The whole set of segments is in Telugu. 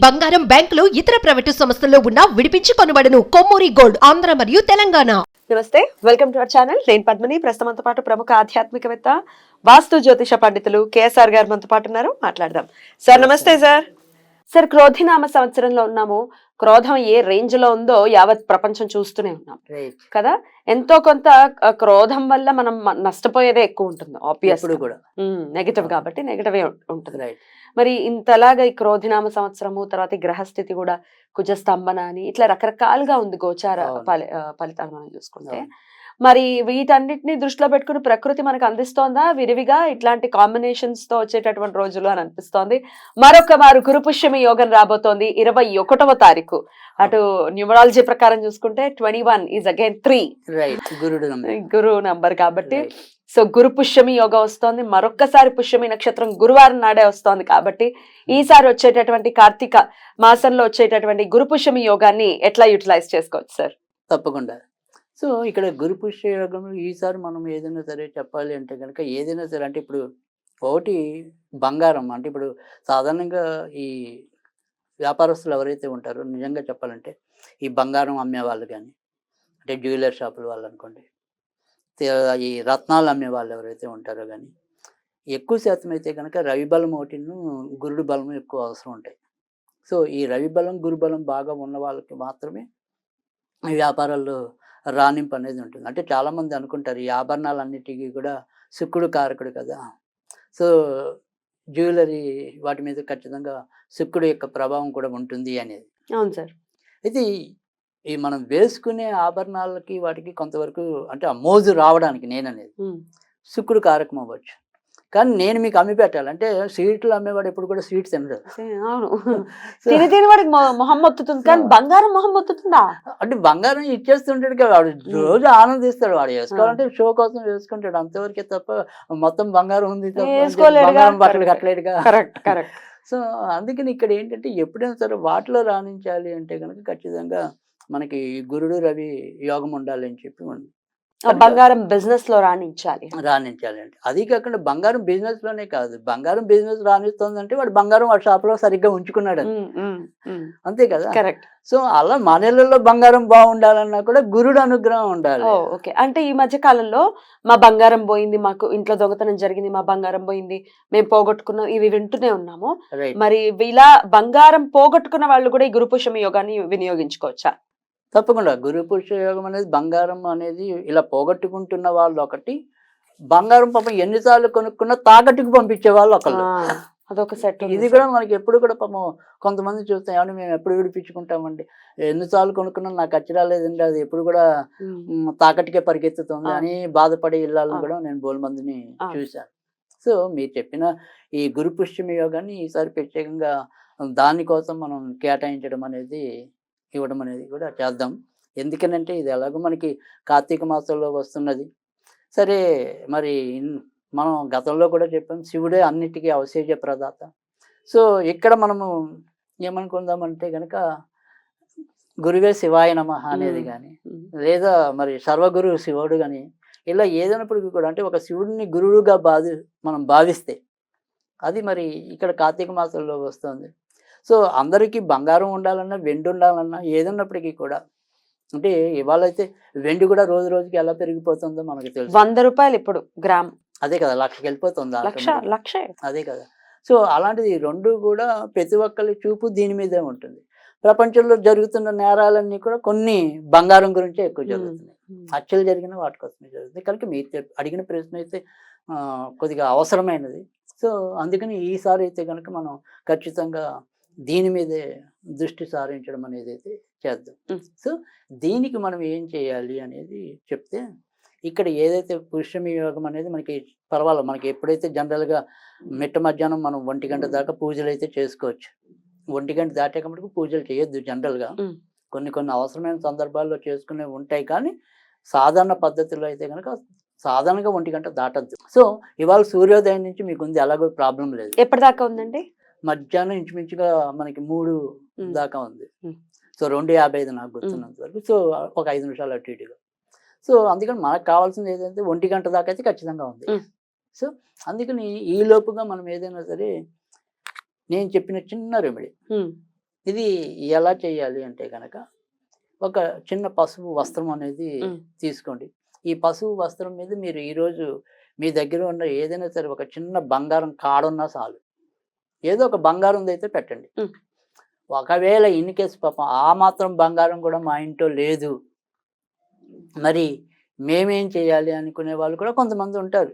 బంగారం బ్యాంకులు ఇతర ప్రైవేటు సంస్థల్లో ఉన్న విడిపించి కొనబడను. కొమ్మూరి గోల్డ్ ఆంధ్ర మరియు తెలంగాణ. నమస్తే, వెల్కమ్ టు అవర్ ఛానల్. నేను పద్మిని. ప్రస్తుతంతో పాటు ప్రముఖ ఆధ్యాత్మికవేత్త, వాస్తు జ్యోతిష పండితులు కేఎస్ఆర్ గారు మనతో పాటు ఉన్నారు. మాట్లాడదాం. సార్ నమస్తే. సార్ క్రోధినామ సంవత్సరంలో ఉన్నాము. క్రోధం ఏ రేంజ్ లో ఉందో యావత్ ప్రపంచం చూస్తూనే ఉన్నాం కదా. ఎంతో కొంత క్రోధం వల్ల మనం నష్టపోయేదే ఎక్కువ ఉంటుంది. ఆబ్వియస్ కూడా నెగటివ్ కాబట్టి నెగటివ్ ఉంటుంది. మరి ఇంతలాగా ఈ క్రోధినామ సంవత్సరము తర్వాత ఈ గ్రహస్థితి కూడా కుజస్తంభన అని ఇట్లా రకరకాలుగా ఉంది గోచార ఫలితాలు మనం చూసుకుంటే. మరి వీటన్నిటిని దృష్టిలో పెట్టుకుని ప్రకృతి మనకు అందిస్తోందా విరివిగా ఇట్లాంటి కాంబినేషన్స్ తో వచ్చేటటువంటి రోజులు అని అనిపిస్తోంది. మరొక వారు గురుపుష్యమి యోగం రాబోతోంది 21వ తారీఖు. అటు న్యూమరాలజీ ప్రకారం చూసుకుంటే 21 ఈజ్ అగైన్ 3 గురు నంబర్ కాబట్టి. సో గురు పుష్యమి యోగం వస్తోంది. మరొక్కసారి పుష్యమి నక్షత్రం గురువారం నాడే వస్తోంది కాబట్టి ఈసారి వచ్చేటటువంటి కార్తీక మాసంలో వచ్చేటటువంటి గురు పుష్యమి యోగాన్ని ఎట్లా యూటిలైజ్ చేసుకోవచ్చు సార్? తప్పకుండా. సో ఇక్కడ గురు పుష్య యోగంలో ఈసారి మనం ఏదైనా సరే చెప్పాలి అంటే కనుక ఏదైనా సరే అంటే ఇప్పుడు ఒకటి బంగారం అంటే ఇప్పుడు సాధారణంగా ఈ వ్యాపారస్తులు ఎవరైతే ఉంటారో నిజంగా చెప్పాలంటే ఈ బంగారం అమ్మే వాళ్ళు కానీ అంటే జ్యువెలర్ షాపుల వాళ్ళు అనుకోండి, ఈ రత్నాలు అమ్మే వాళ్ళు ఎవరైతే ఉంటారో కానీ ఎక్కువ శాతం అయితే కనుక రవి బలం ఒకటిను గురుడు బలం ఎక్కువ అవసరం ఉంటాయి. సో ఈ రవి బలం గురు బలం బాగా ఉన్న వాళ్ళకి మాత్రమే ఈ వ్యాపారాల్లో రాణింపు అనేది ఉంటుంది. అంటే చాలామంది అనుకుంటారు ఈ ఆభరణాలన్నిటికీ కూడా శుక్రుడు కారకుడు కదా, సో జ్యువెలరీ వాటి మీద ఖచ్చితంగా శుక్రుడు యొక్క ప్రభావం కూడా ఉంటుంది అనేది. అవును సార్. అయితే ఈ మనం వేసుకునే ఆభరణాలకి వాటికి కొంతవరకు అంటే ఆ మోజు రావడానికి నేననేది శుక్రుడు కారకం అవ్వచ్చు. కానీ నేను మీకు అమ్మి పెట్టాలంటే స్వీట్లు అమ్మేవాడు ఎప్పుడు కూడా స్వీట్స్ తినడు. అవును, తిని వాడికి మొహం మొత్తుతుంది కానీ బంగారం మొహం మొత్తుతుందా? అంటే బంగారం ఇచ్చేస్తుంటాడు కదా వాడు, రోజు ఆనందిస్తాడు. వాడు వేసుకోవాలంటే షో కోసం వేసుకుంటాడు అంతవరకే తప్ప మొత్తం బంగారం ఉంది బంగారం బట్టలు కట్టలేడుగా. సో అందుకని ఇక్కడ ఏంటంటే ఎప్పుడైనా సరే వాటిలో రాణించాలి అంటే కనుక ఖచ్చితంగా మనకి గురుడు రవి యోగం ఉండాలి అని చెప్పి ఉంది. బంగారం బిజినెస్ లో రాణించాలి అంటే అది కాకుండా బంగారం బిజినెస్ లోనే కాదు, బంగారం బిజినెస్ రాణిస్తుంది అంటే వాడు బంగారం వాడి షాప్ లో సరిగ్గా ఉంచుకున్నాడు అంతే కదా. కరెక్ట్. సో అలా మనలలో బంగారం బాగుండాలన్నా కూడా గురుడు అనుగ్రహం ఉండాలి. ఓకే. అంటే ఈ మధ్య కాలంలో మా బంగారం పోయింది, మాకు ఇంట్లో దొంగతనం జరిగింది, మా బంగారం పోయింది, మేము పోగొట్టుకున్నాం, ఇవి వింటూనే ఉన్నాము. మరి ఇలా బంగారం పోగొట్టుకున్న వాళ్ళు కూడా ఈ గురుపుష్యమి యోగాన్ని వినియోగించుకోవచ్చా? తప్పకుండా. గురు పురుష యోగం అనేది బంగారం అనేది ఇలా పోగొట్టుకుంటున్న వాళ్ళు ఒకటి, బంగారం పాపం ఎన్నిసార్లు కొనుక్కున్నా తాకట్టుకు పంపించే వాళ్ళు ఒకళ్ళు, అదొక సెట్. ఇది కూడా మనకి ఎప్పుడు కూడా పాపం కొంతమంది చూస్తాం ఏమన్నా మేము ఎప్పుడు విడిపించుకుంటామండి, ఎన్నిసార్లు కొనుక్కున్నా నాకు అచ్చి రాలేదండి, అది ఎప్పుడు కూడా తాకట్టుకే పరిగెత్తుతుంది అని బాధపడే ఇళ్ళని కూడా నేను బోల్ మందిని చూశాను. సో మీరు చెప్పిన ఈ గురు పుష్యమి యోగాన్ని ఈసారి ప్రత్యేకంగా దానికోసం మనం కేటాయించడం అనేది ఇవ్వడం అనేది కూడా చేద్దాం. ఎందుకనంటే ఇది ఎలాగో మనకి కార్తీక మాసంలో వస్తున్నది. సరే మరి మనం గతంలో కూడా చెప్పాం శివుడే అన్నిటికీ అవశేష ప్రదాత. సో ఇక్కడ మనము ఏమనుకుందామంటే కనుక గురువే శివాయ నమః అనేది కానీ లేదా మరి సర్వగురు శివుడు కానీ ఇలా ఏదైనప్పటికీ కూడా అంటే ఒక శివుడిని గురువుగా మనం భావిస్తే అది మరి ఇక్కడ కార్తీక మాసంలో వస్తుంది. సో అందరికీ బంగారం ఉండాలన్నా వెండి ఉండాలన్నా ఏదన్నప్పటికీ కూడా అంటే ఇవాళ అయితే వెండి కూడా రోజు రోజుకి ఎలా పెరిగిపోతుందో మనకు తెలుసు. 100 రూపాయలు ఇప్పుడు గ్రామ్. అదే కదా, 1,00,000కి వెళ్ళిపోతుంది. లక్ష. అదే కదా. సో అలాంటిది రెండు కూడా ప్రతి ఒక్కరి చూపు దీని మీదే ఉంటుంది. ప్రపంచంలో జరుగుతున్న నేరాలన్నీ కూడా కొన్ని బంగారం గురించే ఎక్కువ జరుగుతున్నాయి. హత్యలు జరిగిన వాటి కోసమే జరుగుతుంది. కనుక మీరు అడిగిన ప్రశ్న అయితే కొద్దిగా అవసరమైనది. సో అందుకని ఈసారి అయితే కనుక మనం ఖచ్చితంగా దీని మీదే దృష్టి సారించడం అనేది అయితే చేద్దాం. సో దీనికి మనం ఏం చేయాలి అనేది చెప్తే ఇక్కడ ఏదైతే పుష్యమి యోగం అనేది మనకి పర్వాలేదు, మనకి ఎప్పుడైతే జనరల్గా మిట్ట మధ్యాహ్నం మనం 1 గంట దాకా పూజలు అయితే చేసుకోవచ్చు. 1 గంట దాటాక మటుకు పూజలు చేయొద్దు. జనరల్గా కొన్ని అవసరమైన సందర్భాల్లో చేసుకునే ఉంటాయి, కానీ సాధారణ పద్ధతిలో అయితే కనుక సాధారణంగా 1 గంట దాటద్దు. సో ఇవాళ సూర్యోదయం నుంచి మీకు ఉంది, ఎలాగో ప్రాబ్లం లేదు. ఎప్పటిదాకా ఉందండి? మధ్యాహ్నం ఇంచుమించుగా మనకి 3 దాకా ఉంది. సో 2:55 నాకు గుర్తున్నంత వరకు. సో ఒక 5 నిమిషాలు అటు ఇటుగా. సో అందుకని మనకు కావాల్సింది ఏదైతే 1 గంట దాకా అయితే ఖచ్చితంగా ఉంది. సో అందుకని ఈ లోపుగా మనం ఏదైనా సరే నేను చెప్పిన చిన్న రెమెడీ ఇది ఎలా చేయాలి అంటే కనుక ఒక చిన్న పసుపు వస్త్రం అనేది తీసుకోండి. ఈ పసుపు వస్త్రం మీద మీరు ఈరోజు మీ దగ్గర ఉన్న ఏదైనా సరే ఒక చిన్న బంగారం కాడున్నా చాలు, ఏదో ఒక బంగారం అయితే పెట్టండి. ఒకవేళ ఇన్ కేసు పాపం ఆ మాత్రం బంగారం కూడా మా ఇంట్లో లేదు, మరి మేమేం చేయాలి అనుకునే వాళ్ళు కూడా కొంతమంది ఉంటారు.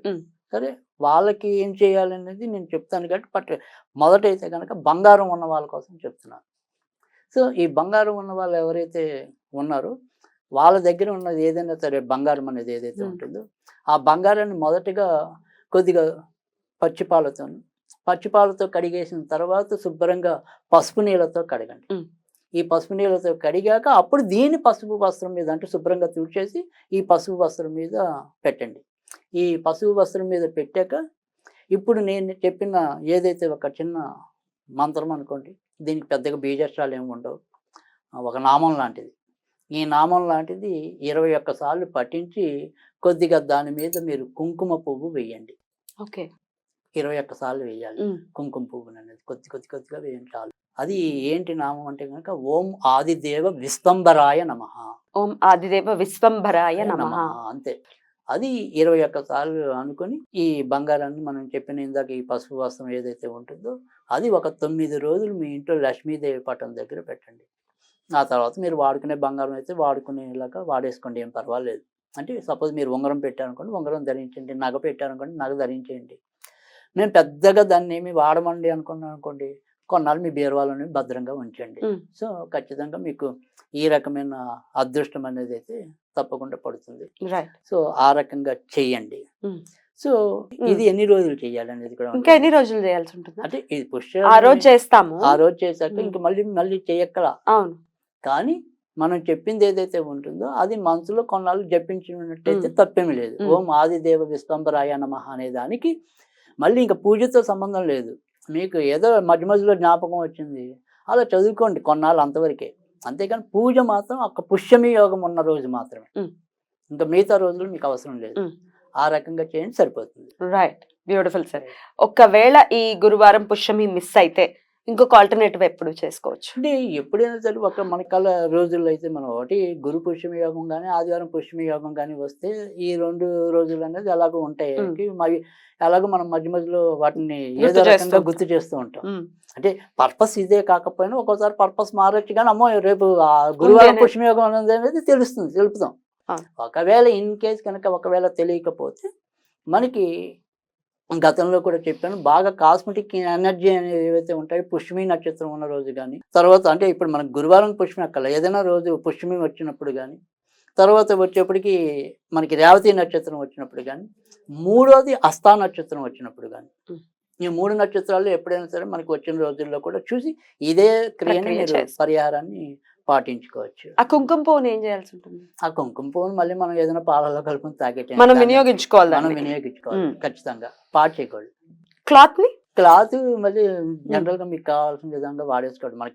సరే, వాళ్ళకి ఏం చేయాలి అనేది నేను చెప్తాను కాబట్టి మొదట అయితే కనుక బంగారం ఉన్న వాళ్ళ కోసం చెప్తున్నాను. సో ఈ బంగారం ఉన్న వాళ్ళు ఎవరైతే ఉన్నారో వాళ్ళ దగ్గర ఉన్నది ఏదైనా సరే బంగారం అనేది ఏదైతే ఉంటుందో ఆ బంగారాన్ని మొదటగా కొద్దిగా పచ్చిపాలతో కడిగేసిన తర్వాత శుభ్రంగా పసుపు నీళ్ళతో కడగండి. ఈ పసుపు నీళ్ళతో కడిగాక అప్పుడు దీన్ని పసుపు వస్త్రం మీద అంటే శుభ్రంగా తుడిచేసి ఈ పసుపు వస్త్రం మీద పెట్టండి. ఈ పసుపు వస్త్రం మీద పెట్టాక ఇప్పుడు నేను చెప్పిన ఏదైతే ఒక చిన్న మంత్రం అనుకోండి, దీనికి పెద్దగా బీజాక్షరాలు ఏమి ఉండవు, ఒక నామం లాంటిది. ఈ నామం లాంటిది 21 సార్లు పఠించి కొద్దిగా దాని మీద మీరు కుంకుమ పువ్వు వేయండి. ఓకే, 21 సార్లు వేయాలి కుంకుమ పువ్వుని అనేది, కొద్దిగా వేయండి చాలు. అది ఏంటి నామం అంటే కనుక ఓం ఆదిదేవ విశ్వంబరాయ నమః. ఓం ఆదిదేవ విశ్వంభరాయ నమః. అంతే. అది 21 సార్లు అనుకుని ఈ బంగారాన్ని మనం చెప్పిన ఇందాక ఈ పసుపు వస్త్రం ఏదైతే ఉంటుందో అది ఒక 9 రోజులు మీ ఇంట్లో లక్ష్మీదేవి పటం దగ్గర పెట్టండి. ఆ తర్వాత మీరు వాడుకునే బంగారం అయితే వాడుకునేలాగా వాడేసుకోండి, ఏం పర్వాలేదు. అంటే సపోజ్ మీరు ఉంగరం పెట్టారనుకోండి, ఉంగరం ధరించండి, నగ పెట్టారనుకోండి, నగ ధరించేయండి. మేము పెద్దగా దాన్ని ఏమి వాడమండి అనుకున్నాను అనుకోండి, కొన్నాళ్ళు మీ బీరువాలోనే భద్రంగా ఉంచండి. సో ఖచ్చితంగా మీకు ఈ రకమైన అదృష్టం అనేది అయితే తప్పకుండా పడుతుంది. సో ఆ రకంగా చెయ్యండి. సో ఇది ఎన్ని రోజులు చెయ్యాలి అనేది కూడా ఇంకా ఎన్ని రోజులు చేయాల్సి ఉంటుంది అంటే ఇది ఆ రోజు చేస్తాము, ఆ రోజు చేశాక ఇంక మళ్ళీ చెయ్యక్కల. అవును, కానీ మనం చెప్పింది ఏదైతే ఉంటుందో అది మనసులో కొన్నాళ్ళు జపించినట్టయితే తప్పేమీ లేదు. ఓం ఆదిదేవ విశ్వంబరాయ నమః అనే దానికి మళ్ళీ ఇంకా పూజతో సంబంధం లేదు. మీకు ఏదో మధ్యలో జ్ఞాపకం వచ్చింది అలా చదువుకోండి కొన్నాళ్ళు, అంతవరకే. అంతేకాని పూజ మాత్రం ఒక పుష్యమి యోగం ఉన్న రోజు మాత్రమే, ఇంకా మిగతా రోజులు మీకు అవసరం లేదు. ఆ రకంగా చేయండి, సరిపోతుంది. Right, beautiful sir. ఒకవేళ ఈ గురువారం పుష్యమి మిస్ అయితే ఇంకొక ఆల్టర్నేటివ్ ఎప్పుడు చేసుకోవచ్చు అంటే ఎప్పుడైనా సరే ఒక మన కళ రోజుల్లో అయితే మనం ఒకటి గురు పుష్యమి యోగం కానీ ఆదివారం పుష్యమి యోగం కానీ వస్తే ఈ 2 రోజులు అనేది ఎలాగో ఉంటాయి. మరి ఎలాగో మనం మధ్యలో వాటిని ఏదో రకంగా గుర్తు చేస్తూ ఉంటాం. అంటే పర్పస్ ఇదే కాకపోయినా ఒక్కోసారి పర్పస్ మారచ్చు, కానీ అమ్మో రేపు గురువారం పుష్యమి యోగం అనేది తెలుపుతాం. ఒకవేళ ఇన్ కేస్ కనుక ఒకవేళ తెలియకపోతే మనకి గతంలో కూడా చెప్పాను, బాగా కాస్మెటిక్ ఎనర్జీ అనేవి ఏవైతే ఉంటాయో పుష్యమి నక్షత్రం ఉన్న రోజు కానీ, తర్వాత అంటే ఇప్పుడు మనకు గురువారం పుష్యమి అక్కల ఏదైనా రోజు పుష్యమి వచ్చినప్పుడు కానీ, తర్వాత వచ్చేప్పటికి మనకి రేవతి నక్షత్రం వచ్చినప్పుడు కానీ, 3వది హస్తా నక్షత్రం వచ్చినప్పుడు కానీ, ఈ 3 నక్షత్రాల్లో ఎప్పుడైనా సరే మనకి వచ్చిన రోజుల్లో కూడా చూసి ఇదే క్రియని మీరు పరిహారాన్ని పాటించుకోవచ్చు. ఆ కుంకుమ పువ్వుని ఏం చేయాల్సి ఉంటుంది? ఆ కుంకుమ పువ్వును మళ్ళీ మనం ఏదైనా పాలలో కలుపుకొని తాగేట మనం వినియోగించుకోవాలి, ఖచ్చితంగా పాడు చేయకూడదు. క్లాత్ మళ్ళీ జనరల్ గా మీకు కావాల్సిన విధంగా వాడేసుకోండి. మన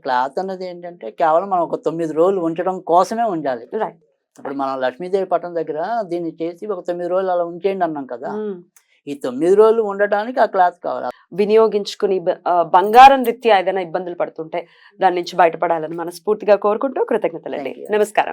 క్లాత్ అన్నది ఏంటంటే కేవలం మనం ఒక 9 రోజులు ఉంచడం కోసమే ఉంచాలి. ఇప్పుడు మనం లక్ష్మీదేవి పట్టం దగ్గర దీన్ని చేసి ఒక 9 రోజులు అలా ఉంచేయండి అన్నాం కదా, ఈ 9 రోజులు ఉండటానికి ఆ క్లాత్ కావాలి. వినియోగించుకుని బంగారం రీత్యా ఏదైనా ఇబ్బందులు పడుతుంటే దాని నుంచి బయటపడాలని మనస్ఫూర్తిగా కోరుకుంటూ కృతజ్ఞతలండి. నమస్కారం.